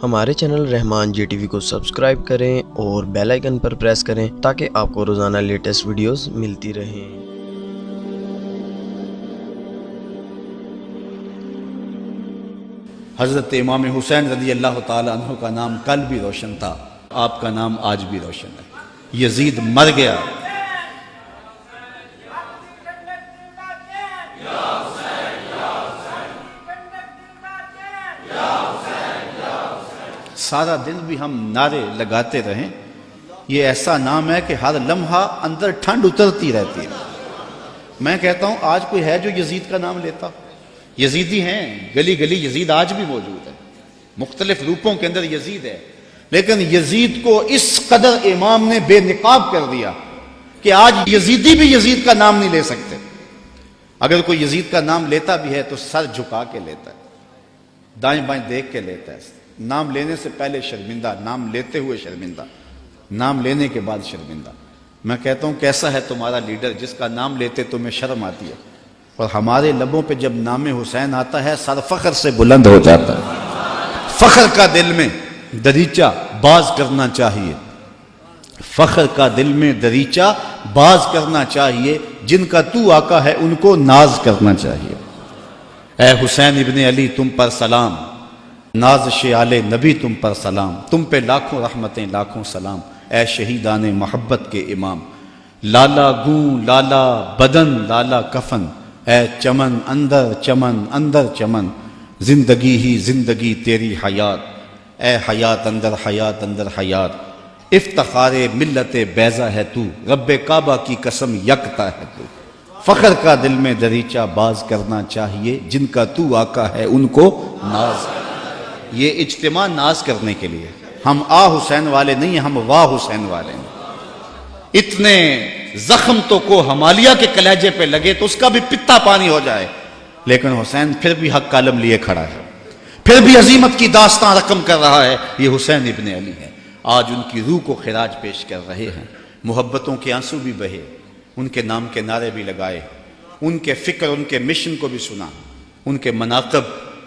ہمارے چینل رحمان جی T V کو subscribe کریں اور بیل آئیکن پر پریس کریں تاکہ آپ کو روزانہ لیٹسٹ ویڈیوز ملتی رہیں۔ حضرت امام حسین رضی اللہ تعالی عنہ کا نام کل بھی روشن تھا، آپ کا نام آج بھی روشن ہے۔ یزید مر گیا، سارا دن بھی ہم نعرے لگاتے رہیں، یہ ایسا نام ہے کہ ہر لمحہ اندر ٹھنڈ اترتی رہتی ہے۔ میں کہتا ہوں آج کوئی ہے جو یزید کا نام لیتا؟ یزیدی ہیں، گلی گلی یزید آج بھی موجود ہے، مختلف روپوں کے اندر یزید ہے، لیکن یزید کو اس قدر امام نے بے نقاب کر دیا کہ آج یزیدی بھی یزید کا نام نہیں لے سکتے۔ اگر کوئی یزید کا نام لیتا بھی ہے تو سر جھکا کے لیتا ہے، دائیں بائیں دیکھ کے لیتا ہے، نام لینے سے پہلے شرمندہ، نام لیتے ہوئے شرمندہ، نام لینے کے بعد شرمندہ۔ میں کہتا ہوں کیسا ہے تمہارا لیڈر جس کا نام لیتے تمہیں شرم آتی ہے، اور ہمارے لبوں پہ جب نام حسین آتا ہے سر فخر سے بلند ہو جاتا ہے۔ فخر کا دل میں دریچہ باز کرنا چاہیے، فخر کا دل میں دریچہ باز کرنا چاہیے، جن کا تو آقا ہے ان کو ناز کرنا چاہیے۔ اے حسین ابن علی تم پر سلام، نازش آل نبی تم پر سلام، تم پہ لاکھوں رحمتیں لاکھوں سلام، اے شہیدان محبت کے امام۔ لالا گوں لالا بدن لالا کفن، اے چمن اندر چمن، زندگی ہی زندگی تیری حیات، اے حیات اندر حیات، افتخار ملت بیضا ہے تو، رب کعبہ کی قسم یکتا ہے تو۔ فخر کا دل میں دریچہ باز کرنا چاہیے، جن کا تو آقا ہے ان کو ناز۔ یہ اجتماع ناز کرنے کے لیے، ہم آ حسین والے نہیں ہیں، ہم واہ حسین والے ہیں۔ اتنے زخم تو کو ہمالیہ کے کلیجے پہ لگے تو اس کا بھی پتا پانی ہو جائے، لیکن حسین پھر بھی حق عالم لیے کھڑا ہے، پھر بھی عظیمت کی داستان رقم کر رہا ہے۔ یہ حسین ابن علی ہے، آج ان کی روح کو خراج پیش کر رہے ہیں، محبتوں کے آنسو بھی بہے، ان کے نام کے نعرے بھی لگائے، ان کے فکر ان کے مشن کو بھی سنا، ان کے مناقب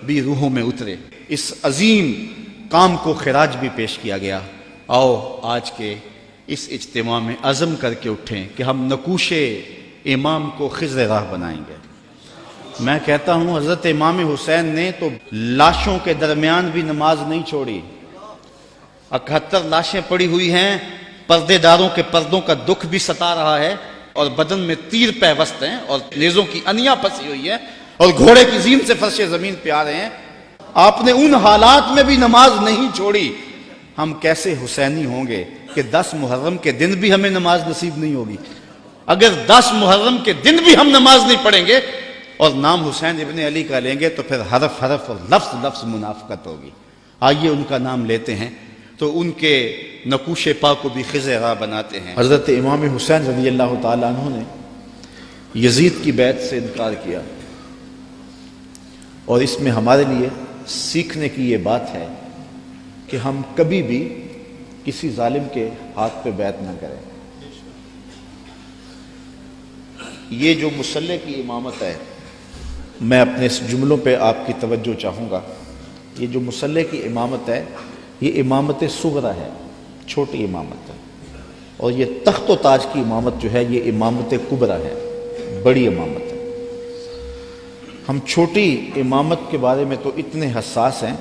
بھی روحوں میں اترے، اس عظیم کام کو خراج بھی پیش کیا گیا۔ آؤ آج کے اس اجتماع میں عزم کر کے اٹھیں کہ ہم نقوش امام کو خضر راہ بنائیں گے۔ میں کہتا ہوں حضرت امام حسین نے تو لاشوں کے درمیان بھی نماز نہیں چھوڑی، 71 لاشیں پڑی ہوئی ہیں، پردے داروں کے پردوں کا دکھ بھی ستا رہا ہے، اور بدن میں تیر پیوست ہیں، اور نیزوں کی انیاں پھنسی ہوئی ہیں، اور گھوڑے کی زین سے فرش زمین پہ آ رہے ہیں۔ آپ نے ان حالات میں بھی نماز نہیں چھوڑی۔ ہم کیسے حسینی ہوں گے کہ 10 محرم کے دن بھی ہمیں نماز نصیب نہیں ہوگی؟ اگر 10 محرم کے دن بھی ہم نماز نہیں پڑھیں گے اور نام حسین ابن علی کا لیں گے تو پھر حرف حرف اور لفظ لفظ منافقت ہوگی۔ آئیے ان کا نام لیتے ہیں تو ان کے نقوش پا کو بھی خضر راہ بناتے ہیں۔ حضرت امام حسین رضی اللہ تعالیٰ عنہ نے یزید کی بیعت سے انکار کیا، اور اس میں ہمارے لیے سیکھنے کی یہ بات ہے کہ ہم کبھی بھی کسی ظالم کے ہاتھ پہ بیعت نہ کریں۔ یہ جو مصلی کی امامت ہے، میں اپنے اس جملوں پہ آپ کی توجہ چاہوں گا۔ یہ جو مصلی کی امامت ہے یہ امامت صغرا ہے، چھوٹی امامت ہے، اور یہ تخت و تاج کی امامت جو ہے یہ امامت کبریٰ ہے، بڑی امامت ہے۔ ہم چھوٹی امامت کے بارے میں تو اتنے حساس ہیں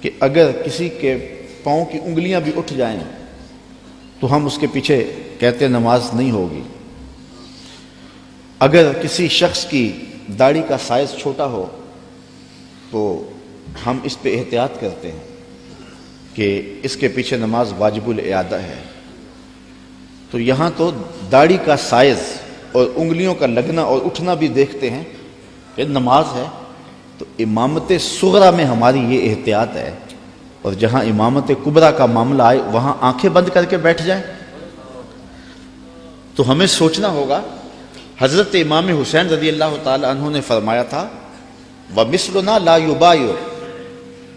کہ اگر کسی کے پاؤں کی انگلیاں بھی اٹھ جائیں تو ہم اس کے پیچھے کہتے نماز نہیں ہوگی۔ اگر کسی شخص کی داڑھی کا سائز چھوٹا ہو تو ہم اس پہ احتیاط کرتے ہیں کہ اس کے پیچھے نماز واجب الاعادہ ہے۔ تو یہاں تو داڑھی کا سائز اور انگلیوں کا لگنا اور اٹھنا بھی دیکھتے ہیں کہ نماز ہے، تو امامت صغرا میں ہماری یہ احتیاط ہے، اور جہاں امامت کبریٰ کا معاملہ آئے وہاں آنکھیں بند کر کے بیٹھ جائیں۔ تو ہمیں سوچنا ہوگا، حضرت امام حسین رضی اللہ تعالی عنہ نے فرمایا تھا وَمِثْلُنَا لَا يُبَايِعُ،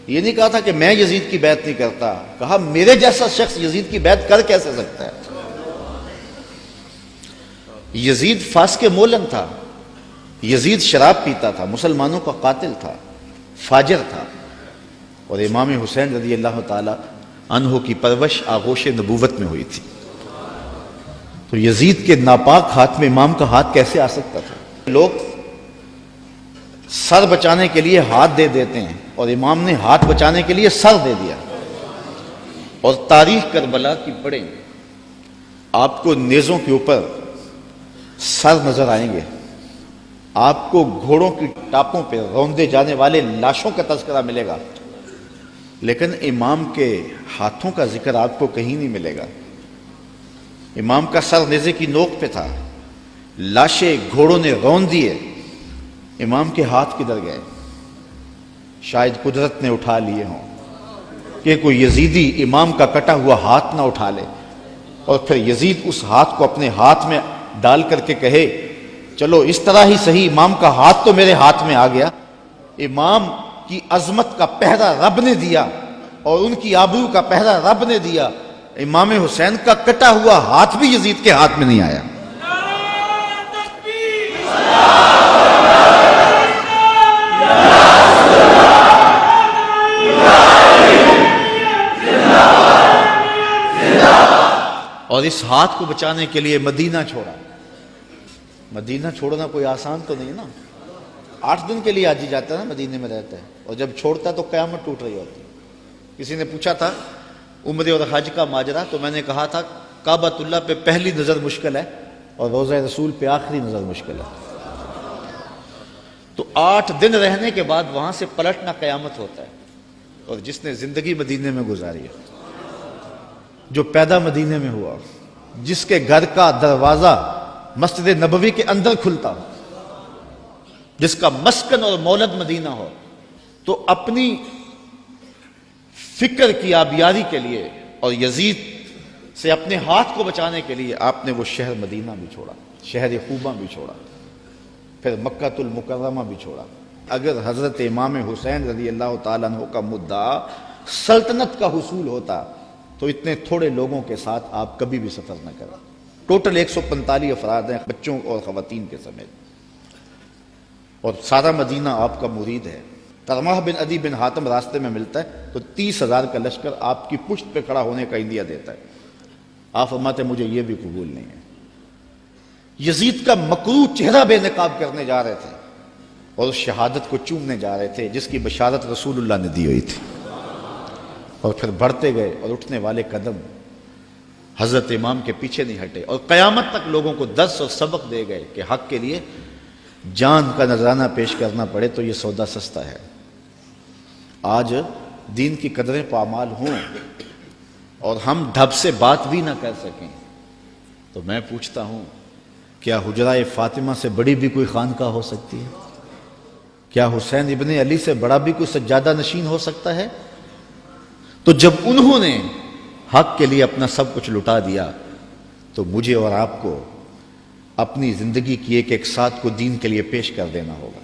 یہ نہیں کہا تھا کہ میں یزید کی بیعت نہیں کرتا، کہا میرے جیسا شخص یزید کی بیعت کر کیسے سکتا ہے؟ یزید فاسق مولن تھا، یزید شراب پیتا تھا، مسلمانوں کا قاتل تھا، فاجر تھا، اور امام حسین رضی اللہ تعالی عنہ کی پرورش آغوش نبوت میں ہوئی تھی. تو یزید کے ناپاک ہاتھ میں امام کا ہاتھ کیسے آ سکتا تھا؟ لوگ سر بچانے کے لیے ہاتھ دے دیتے ہیں اور امام نے ہاتھ بچانے کے لیے سر دے دیا. اور تاریخ کربلا کی پڑھیں، آپ کو نیزوں کے اوپر سر نظر آئیں گے، آپ کو گھوڑوں کی ٹاپوں پہ روندے جانے والے لاشوں کا تذکرہ ملے گا، لیکن امام کے ہاتھوں کا ذکر آپ کو کہیں نہیں ملے گا. امام کا سر نیزے کی نوک پہ تھا، لاشیں گھوڑوں نے رون دیے، امام کے ہاتھ کدھر گئے؟ شاید قدرت نے اٹھا لیے ہوں کہ کوئی یزیدی امام کا کٹا ہوا ہاتھ نہ اٹھا لے اور پھر یزید اس ہاتھ کو اپنے ہاتھ میں ڈال کر کے کہے چلو اس طرح ہی صحیح، امام کا ہاتھ تو میرے ہاتھ میں آ گیا. امام کی عظمت کا پہرا رب نے دیا اور ان کی آبرو کا پہرا رب نے دیا. امام حسین کا کٹا ہوا ہاتھ بھی یزید کے ہاتھ میں نہیں آیا. اور اس ہاتھ کو بچانے کے لیے مدینہ چھوڑا. مدینہ چھوڑنا کوئی آسان تو نہیں نا. 8 دن کے لیے حاجی جاتا ہے نا، مدینے میں رہتا ہے، اور جب چھوڑتا ہے تو قیامت ٹوٹ رہی ہوتی. کسی نے پوچھا تھا عمرے اور حج کا ماجرا، تو میں نے کہا تھا کعبۃ اللہ پہ پہلی نظر مشکل ہے اور روضہ رسول پہ آخری نظر مشکل ہے. تو 8 دن رہنے کے بعد وہاں سے پلٹنا قیامت ہوتا ہے. اور جس نے زندگی مدینے میں گزاری ہے، جو پیدا مدینے میں ہوا، جس کے گھر کا دروازہ مسجد نبوی کے اندر کھلتا ہو، جس کا مسکن اور مولد مدینہ ہو، تو اپنی فکر کی آبیاری کے لیے اور یزید سے اپنے ہاتھ کو بچانے کے لیے آپ نے وہ شہر مدینہ بھی چھوڑا، شہر خوبہ بھی چھوڑا، پھر مکہ المکرمہ بھی چھوڑا. اگر حضرت امام حسین رضی اللہ تعالیٰ عنہ کا مدعا سلطنت کا حصول ہوتا تو اتنے تھوڑے لوگوں کے ساتھ آپ کبھی بھی سفر نہ کریں. ٹوٹل 145 افراد ہیں، بچوں اور خواتین کے سمیت، اور سارا مدینہ آپ کا مرید ہے. طلحہ بن عدی بن حاتم راستے میں ملتا ہے تو 30,000 کا لشکر آپ کی پشت پہ کھڑا ہونے کا اندیا دیتا ہے. آپ فرماتے مجھے یہ بھی قبول نہیں ہے. یزید کا مکروہ چہرہ بے نقاب کرنے جا رہے تھے اور اس شہادت کو چومنے جا رہے تھے جس کی بشارت رسول اللہ نے دی ہوئی تھی. اور پھر بڑھتے گئے اور اٹھنے والے قدم حضرت امام کے پیچھے نہیں ہٹے اور قیامت تک لوگوں کو درس اور سبق دے گئے کہ حق کے لیے جان کا نذرانہ پیش کرنا پڑے تو یہ سودا سستا ہے. آج دین کی قدریں پامال ہوں اور ہم ڈھب سے بات بھی نہ کر سکیں تو میں پوچھتا ہوں کیا حجرہ فاطمہ سے بڑی بھی کوئی خانقاہ ہو سکتی ہے؟ کیا حسین ابن علی سے بڑا بھی کوئی سجادہ نشین ہو سکتا ہے؟ تو جب انہوں نے حق کے لیے اپنا سب کچھ لٹا دیا تو مجھے اور آپ کو اپنی زندگی کی ایک ساتھ کو دین کے لیے پیش کر دینا ہوگا.